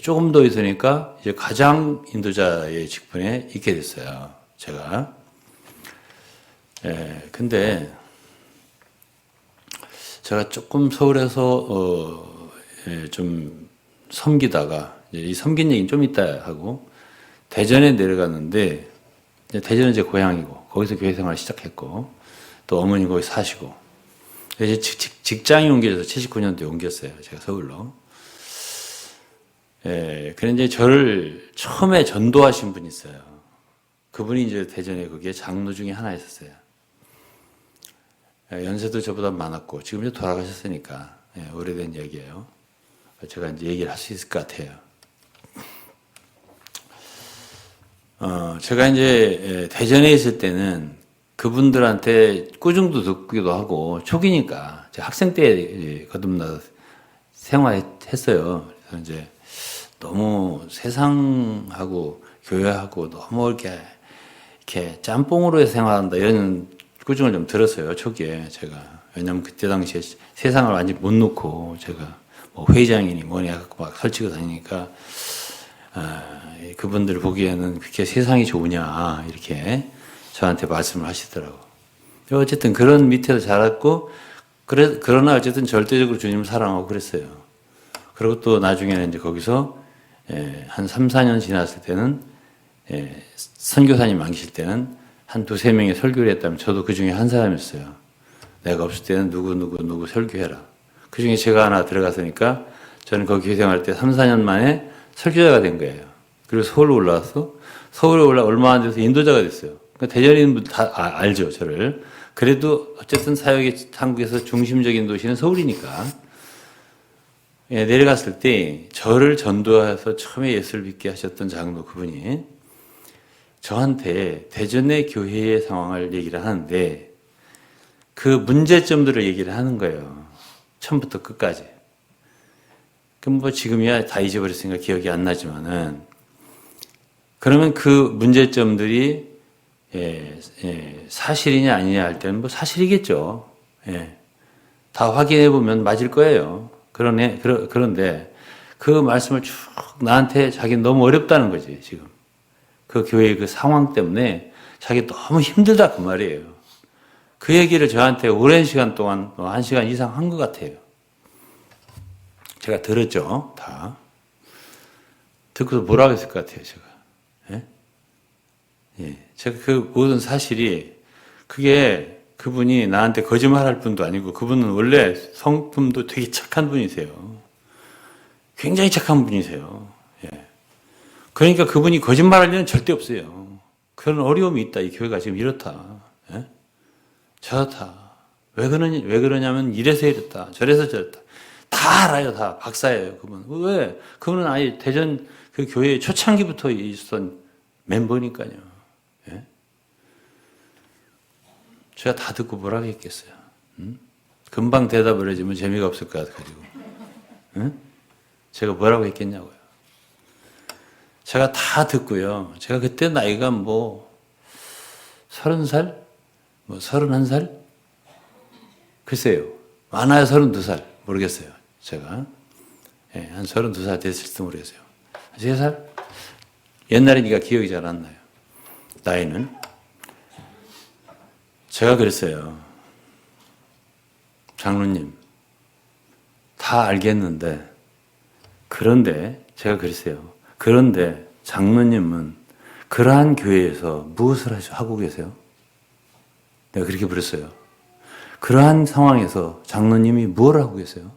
조금 더 있으니까 이제 가장 인도자의 직분에 있게 됐어요, 제가. 근데 제가 조금 서울에서 좀 섬기다가, 이 섬긴 얘기는 좀 이따 하고, 대전에 내려갔는데, 대전은 제 고향이고, 거기서 교회 생활을 시작했고, 또 어머니 거기 사시고, 이제 직장이 옮겨져서 79년도에 옮겼어요. 제가 서울로. 예, 그런데 저를 처음에 전도하신 분이 있어요. 그분이 이제 대전에 거기에 장로 중에 하나 있었어요. 예, 연세도 저보다 많았고, 지금 이제 돌아가셨으니까, 예, 오래된 얘기예요. 제가 이제 얘기를 할 수 있을 것 같아요. 제가 이제 대전에 있을 때는 그분들한테 꾸중도 듣기도 하고, 초기니까, 제가 학생 때 거듭나서 생활했어요. 그래서 이제 너무 세상하고 교회하고 너무 이렇게 짬뽕으로 생활한다 이런 꾸중을 좀 들었어요. 초기에 제가. 왜냐면 그때 당시에 세상을 완전히 못 놓고 제가 뭐 회장이니 뭐니 해갖고 막 설치고 다니니까 그분들 보기에는 그렇게 세상이 좋으냐 이렇게 저한테 말씀을 하시더라고. 어쨌든 그런 밑에서 자랐고 그러나 어쨌든 절대적으로 주님을 사랑하고 그랬어요. 그리고 또 나중에는 이제 거기서 한 3, 4년 지났을 때는 선교사님 안 계실 때는 한 두세 명의 설교를 했다면 저도 그 중에 한 사람이었어요. 내가 없을 때는 누구 설교해라. 그 중에 제가 하나 들어갔으니까 저는 거기 교생할 때 3, 4년 만에 설교자가 된 거예요. 그리고 서울로 올라왔어. 서울에 얼마 안 돼서 인도자가 됐어요. 그러니까 대전에 있는 분들 다 알죠, 저를. 그래도 어쨌든 사역의 한국에서 중심적인 도시는 서울이니까. 내려갔을 때 저를 전도해서 처음에 예수를 믿게 하셨던 장로 그분이 저한테 대전의 교회의 상황을 얘기를 하는데 그 문제점들을 얘기를 하는 거예요. 처음부터 끝까지. 그럼 뭐 지금이야 다 잊어버렸으니까 기억이 안 나지만은 그러면 그 문제점들이 사실이냐 아니냐 할 때는 뭐 사실이겠죠. 다 확인해 보면 맞을 거예요. 그런데 그 말씀을 쭉 나한테 자기는 너무 어렵다는 거지, 지금. 그 교회의 그 상황 때문에 자기 너무 힘들다 그 말이에요. 그 얘기를 저한테 오랜 시간 동안 1시간 이상 한 것 같아요. 제가 들었죠, 다. 듣고서 뭐라고 했을 것 같아요, 제가. 제가 그 모든 사실이 그게 그분이 나한테 거짓말할 분도 아니고 그분은 원래 성품도 되게 착한 분이세요. 굉장히 착한 분이세요. 그러니까 그분이 거짓말할 일은 절대 없어요. 그런 어려움이 있다. 이 교회가 지금 이렇다. 저렇다. 왜 그러냐면 이래서 이렇다. 저래서 저렇다. 다 알아요. 다 박사예요. 그분. 왜? 그분은 아예 대전 그 교회 초창기부터 있었던 멤버니까요. 제가 다 듣고 뭐라고 했겠어요. 금방 대답을 해주면 재미가 없을 것 같아가지고. 제가 뭐라고 했겠냐고요. 제가 다 듣고요. 제가 그때 나이가 뭐 30살? 뭐 31살? 글쎄요. 많아야 32살. 모르겠어요. 제가. 한 32살 됐을지도 모르겠어요. 3살? 옛날이니까 기억이 잘 안 나요. 나이는. 제가 그랬어요. 장로님, 다 알겠는데, 그런데, 제가 그랬어요. 그런데 장로님은 그러한 교회에서 무엇을 하고 계세요? 내가 그렇게 물었어요. 그러한 상황에서 장로님이 뭘 하고 계세요?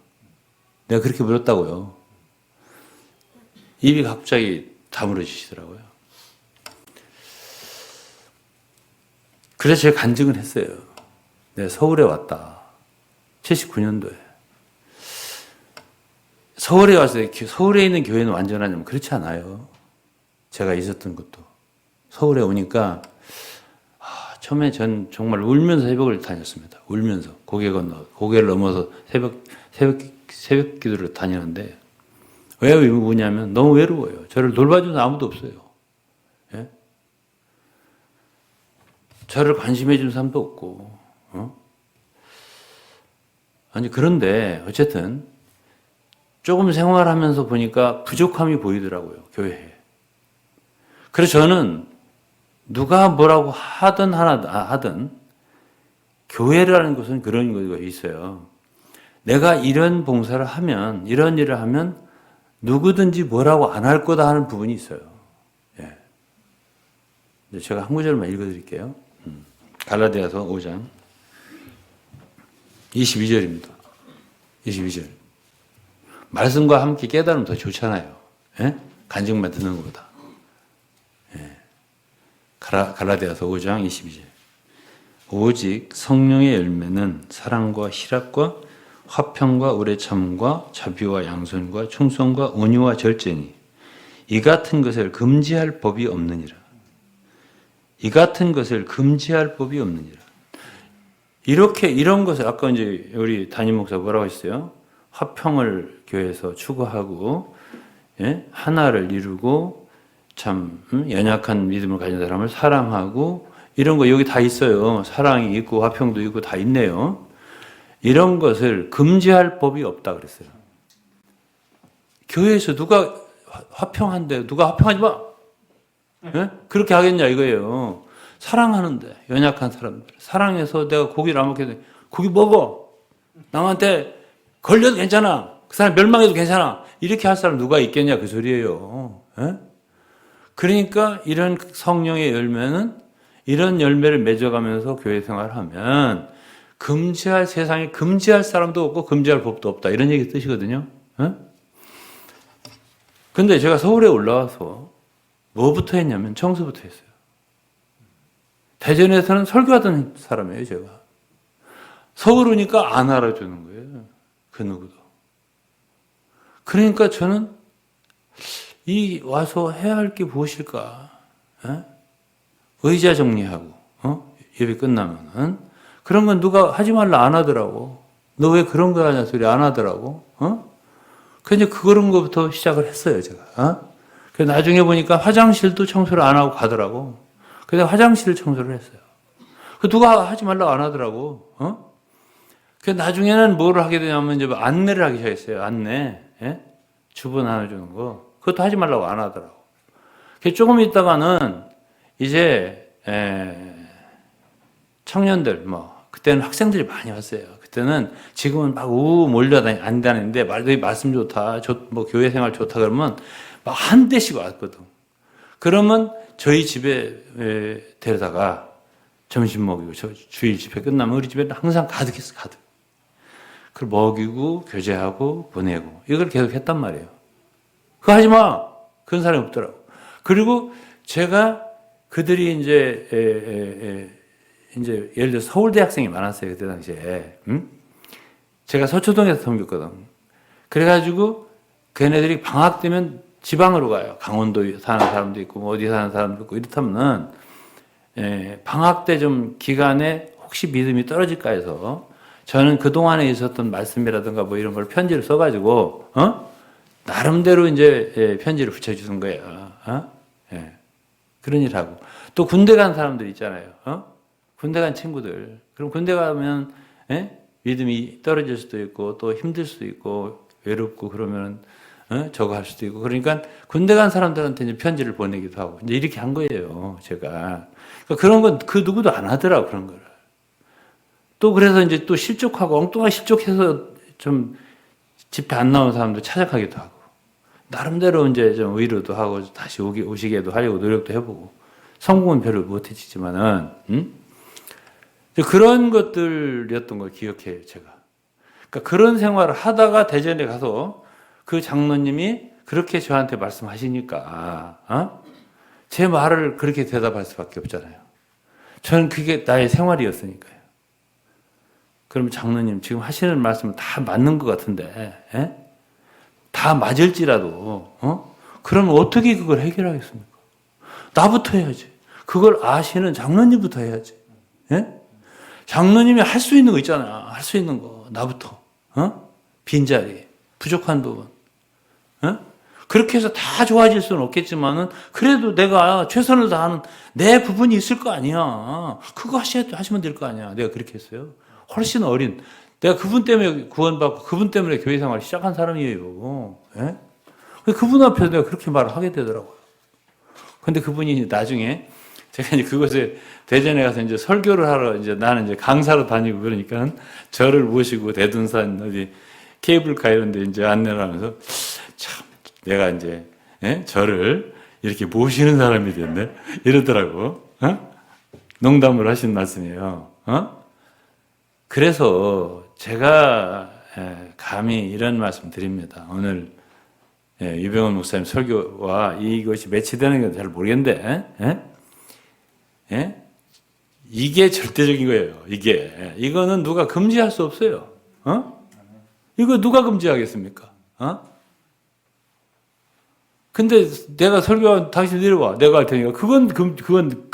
내가 그렇게 물었다고요. 입이 갑자기 다물어지시더라고요. 그래서 제가 간증을 했어요. 내가 서울에 왔다. 79년도에. 서울에 와서 서울에 있는 교회는 완전하냐면 그렇지 않아요. 제가 있었던 것도. 서울에 오니까 처음에 전 정말 울면서 새벽을 다녔습니다. 울면서 고개를 넘어서 새벽 기도를 다니는데 왜 우냐면 너무 외로워요. 저를 돌봐주는 아무도 없어요. 저를 관심해 주는 사람도 없고. 아니 그런데 어쨌든 조금 생활하면서 보니까 부족함이 보이더라고요. 교회에. 그래서 저는 누가 뭐라고 하든 교회라는 것은 그런 것이 있어요. 내가 이런 봉사를 하면 이런 일을 하면 누구든지 뭐라고 안 할 거다 하는 부분이 있어요. 제가 한 구절만 읽어드릴게요. 갈라디아서 5장. 22절입니다. 22절. 말씀과 함께 깨달으면 더 좋잖아요. 예? 간증만 듣는 것보다. 예. 갈라디아서 5장 22절. 오직 성령의 열매는 사랑과 희락과 화평과 우레참과 자비와 양선과 충성과 온유와 절제니 이 같은 것을 금지할 법이 없느니라. 이 같은 것을 금지할 법이 없느니라. 이런 것을 아까 이제 우리 담임 목사 뭐라고 했어요? 화평을 교회에서 추구하고, 예? 하나를 이루고, 참, 연약한 믿음을 가진 사람을 사랑하고, 이런 거 여기 다 있어요. 사랑이 있고, 화평도 있고, 다 있네요. 이런 것을 금지할 법이 없다 그랬어요. 교회에서 누가 화평한데, 누가 화평하지 마! 예? 그렇게 하겠냐, 이거예요. 사랑하는데, 연약한 사람들. 사랑해서 내가 고기를 안 먹게 돼. 고기 먹어! 남한테 걸려도 괜찮아. 그 사람 멸망해도 괜찮아. 이렇게 할 사람 누가 있겠냐 그 소리예요. 에? 그러니까 이런 성령의 열매는 이런 열매를 맺어가면서 교회 생활하면 금지할 세상에 금지할 사람도 없고 금지할 법도 없다. 이런 얘기 뜻이거든요. 근데 제가 서울에 올라와서 뭐부터 했냐면 청소부터 했어요. 대전에서는 설교하던 사람이에요, 제가. 서울 오니까 안 알아주는 거예요. 그 누구도. 그러니까 저는 와서 해야 할 게 무엇일까? 의자 정리하고, 예배 끝나면은. 그런 건 누가 하지 말라 안 하더라고. 너 왜 그런 거 하냐 소리 안 하더라고. 그래서 그런 거부터 시작을 했어요, 제가. 그래서 나중에 보니까 화장실도 청소를 안 하고 가더라고. 그래서 화장실 청소를 했어요. 누가 하지 말라고 안 하더라고. 그래서 나중에는 뭘 하게 되냐면 이제 안내를 하기 시작했어요. 안내. 예? 주문 나눠주는 거. 그것도 하지 말라고 안 하더라고. 그래서 조금 있다가는 이제 청년들 그때는 학생들이 많이 왔어요. 그때는 지금은 막 몰려다니 다니는데 말씀 좋다, 교회 생활 좋다 그러면 막 한 대씩 왔거든. 그러면 저희 집에 데려다가 점심 먹이고 주일 집회 끝나면 우리 집에는 항상 가득했어, 가득. 그걸 먹이고 교제하고 보내고 이걸 계속 했단 말이에요. 그거 하지 마. 그런 사람이 없더라고. 그리고 제가 그들이 이제 예를 들어 서울대 학생이 많았어요. 그때 당시에. 제가 서초동에서 섬겼거든. 그래가지고 걔네들이 방학 되면 지방으로 가요. 강원도에 사는 사람도 있고 뭐 어디 사는 사람도 있고 이렇다면은 방학 때 좀 기간에 혹시 믿음이 떨어질까 해서 저는 그동안에 있었던 말씀이라든가 뭐 이런 걸 편지를 써가지고 나름대로 이제 편지를 붙여주는 거예요. 그런 일 하고 또 군대 간 사람들 있잖아요. 군대 간 친구들. 그럼 군대 가면 믿음이 떨어질 수도 있고 또 힘들 수도 있고 외롭고 그러면 저거 할 수도 있고 그러니까 군대 간 사람들한테 이제 편지를 보내기도 하고 이제 이렇게 한 거예요. 제가 그러니까 그런 건 그 누구도 안 하더라고 그런 거를. 또 그래서 이제 또 실족하고 엉뚱하게 실족해서 좀 집회 안 나온 사람도 찾아가기도 하고 나름대로 이제 좀 위로도 하고 다시 오시게도 하려고 노력도 해보고 성공은 별로 못했지만은 그런 것들이었던 걸 기억해요 제가. 그러니까 그런 생활을 하다가 대전에 가서 그 장로님이 그렇게 저한테 말씀하시니까 제 말을 그렇게 대답할 수밖에 없잖아요. 저는 그게 나의 생활이었으니까요. 그러면 장로님 지금 하시는 말씀은 다 맞는 것 같은데 다 맞을지라도 그러면 어떻게 그걸 해결하겠습니까? 나부터 해야지. 그걸 아시는 장로님부터 해야지. 장로님이 할 수 있는 거 있잖아. 할 수 있는 거 나부터. 빈자리, 부족한 부분. 그렇게 해서 다 좋아질 수는 없겠지만은 그래도 내가 최선을 다하는 내 부분이 있을 거 아니야. 그거 하시면 될 거 아니야. 내가 그렇게 했어요. 훨씬 어린. 내가 그분 때문에 구원받고 그분 때문에 교회 생활을 시작한 사람이에요. 그분 앞에서 내가 그렇게 말을 하게 되더라고요. 근데 그분이 나중에 제가 이제 그곳에 대전에 가서 이제 설교를 하러 이제 나는 이제 강사로 다니고 그러니까 저를 모시고 대둔산 어디 케이블카 이런 데 이제 안내를 하면서 참 내가 이제 저를 이렇게 모시는 사람이 됐네 이러더라고. 농담을 하신 말씀이에요. 그래서 제가 감히 이런 말씀 드립니다. 오늘 유병원 목사님 설교와 이것이 매치되는 건 잘 모르겠는데 이게 절대적인 거예요. 이거는 누가 금지할 수 없어요. 이거 누가 금지하겠습니까? 근데 내가 설교하면 당신 내려와. 내가 할 테니까. 그건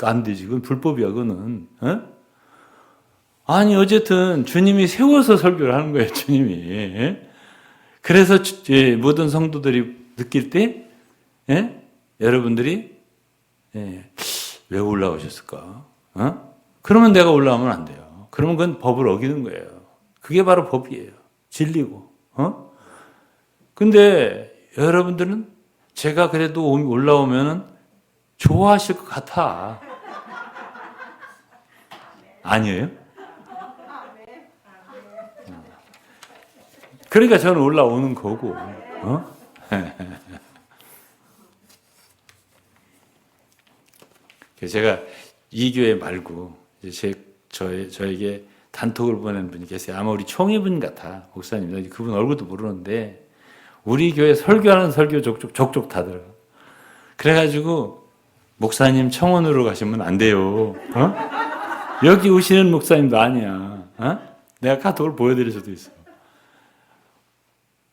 안 되지. 그건 불법이야, 그거는. 아니, 어쨌든 주님이 세워서 설교를 하는 거예요, 주님이. 그래서 모든 성도들이 느낄 때, 여러분들이, 왜 올라오셨을까? 그러면 내가 올라오면 안 돼요. 그러면 그건 법을 어기는 거예요. 그게 바로 법이에요. 진리고. 근데 여러분들은 제가 그래도 올라오면은 좋아하실 것 같아. 아니에요? 그러니까 저는 올라오는 거고. 제가 이 교회 말고 저에게 단톡을 보낸 분이 계세요. 아마 우리 총회분 같아, 목사님. 그분 얼굴도 모르는데 우리 교회 설교하는 설교 족족 다들. 그래가지고 목사님 청원으로 가시면 안 돼요. 여기 오시는 목사님도 아니야. 내가 카톡을 보여드릴 수도 있어.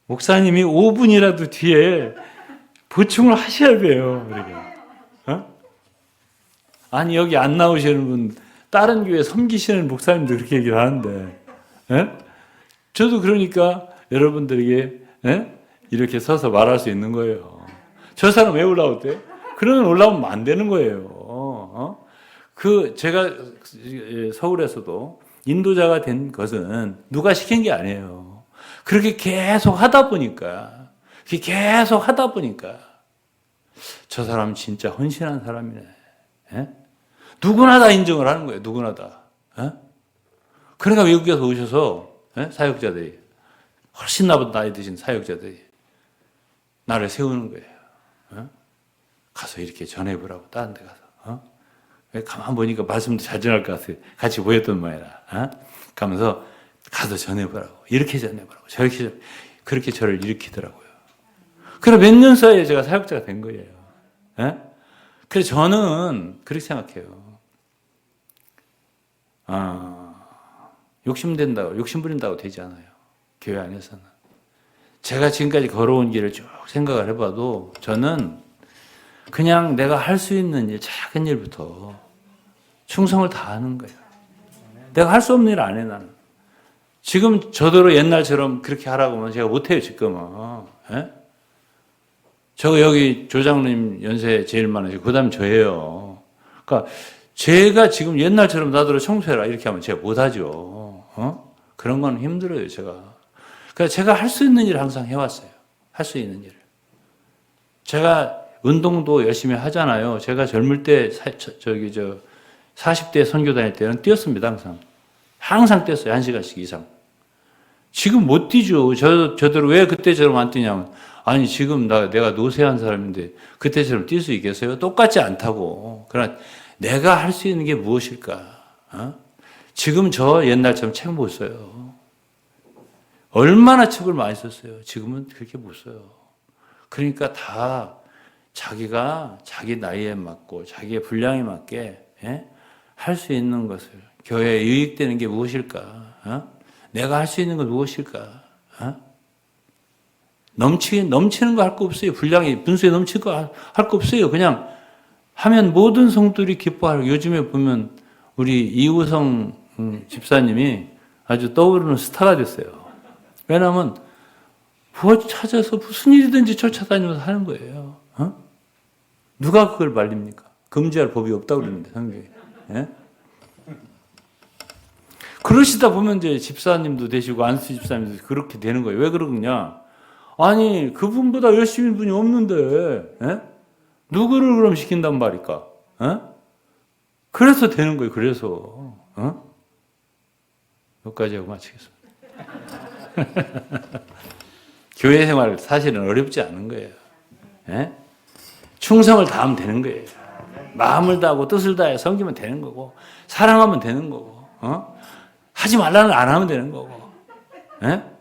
목사님이 5분이라도 뒤에 보충을 하셔야 돼요. 아니 여기 안 나오시는 분 다른 교회 섬기시는 목사님도 그렇게 얘기를 하는데 저도 그러니까 여러분들에게 이렇게 서서 말할 수 있는 거예요. 저 사람 왜 올라오대? 그러면 올라오면 안 되는 거예요. 제가 서울에서도 인도자가 된 것은 누가 시킨 게 아니에요. 그렇게 계속 하다 보니까 저 사람 진짜 헌신한 사람이네. 누구나 다 인정을 하는 거예요. 누구나 다. 그러니까 외국에서 오셔서 사역자들이 훨씬 나보다 나이 드신 사역자들이 나를 세우는 거예요. 가서 이렇게 전해보라고 다른 데 가서. 가만 보니까 말씀도 잘 전할 것 같아요. 같이 보였던 모양이라. 가면서 가서 전해보라고. 이렇게 전해보라고. 저렇게 그렇게 저를 일으키더라고요. 그래 몇 년 사이에 제가 사역자가 된 거예요. 그래서 저는 그렇게 생각해요. 욕심 부린다고 되지 않아요. 교회 안에서는. 제가 지금까지 걸어온 길을 쭉 생각을 해봐도 저는 그냥 내가 할 수 있는 일, 작은 일부터 충성을 다하는 거예요. 내가 할 수 없는 일 안 해, 나는. 지금 저대로 옛날처럼 그렇게 하라고 하면 제가 못해요, 지금은. 저 여기 조장님 연세 제일 많으시고, 그 다음에 저예요. 그러니까 제가 지금 옛날처럼 나더러 청소해라 이렇게 하면 제가 못하죠. 그런 건 힘들어요, 제가. 그러니까 제가 할 수 있는 일을 항상 해왔어요. 할 수 있는 일을. 제가 운동도 열심히 하잖아요. 제가 젊을 때 40대 선교 다닐 때는 뛰었습니다, 항상. 항상 뛰었어요, 1시간씩 이상. 지금 못 뛰죠. 저대로 왜 그때처럼 안 뛰냐면, 아니, 지금 내가 노쇠한 사람인데 그때처럼 뛸 수 있겠어요? 똑같지 않다고. 그러나 내가 할 수 있는 게 무엇일까? 지금 저 옛날처럼 책 못 써요. 얼마나 책을 많이 썼어요. 지금은 그렇게 못 써요. 그러니까 다 자기가 자기 나이에 맞고 자기의 분량에 맞게 할 수 있는 것을, 교회에 유익되는 게 무엇일까? 내가 할 수 있는 건 무엇일까? 넘치는 거 할 거 없어요. 분량이 분수에 넘칠 거 할 거 없어요. 그냥 하면 모든 성도들이 기뻐하고. 요즘에 보면 우리 이우성 집사님이 아주 떠오르는 스타가 됐어요. 왜냐하면 부엌 찾아서 무슨 일이든지 쫓아다니면서 하는 거예요. 누가 그걸 말립니까? 금지할 법이 없다고 그러는데, 성경에. 그러시다 보면 이제 집사님도 되시고 안수 집사님도 그렇게 되는 거예요. 왜 그러냐? 아니, 그분보다 열심히 분이 없는데, 누구를 그럼 시킨단 말일까? 그래서 되는 거예요, 그래서. 여기까지 하고 마치겠습니다. 교회 생활 사실은 어렵지 않은 거예요. 충성을 다하면 되는 거예요. 마음을 다하고 뜻을 다해 섬기면 되는 거고, 사랑하면 되는 거고, 하지 말라는 안 하면 되는 거고, 예?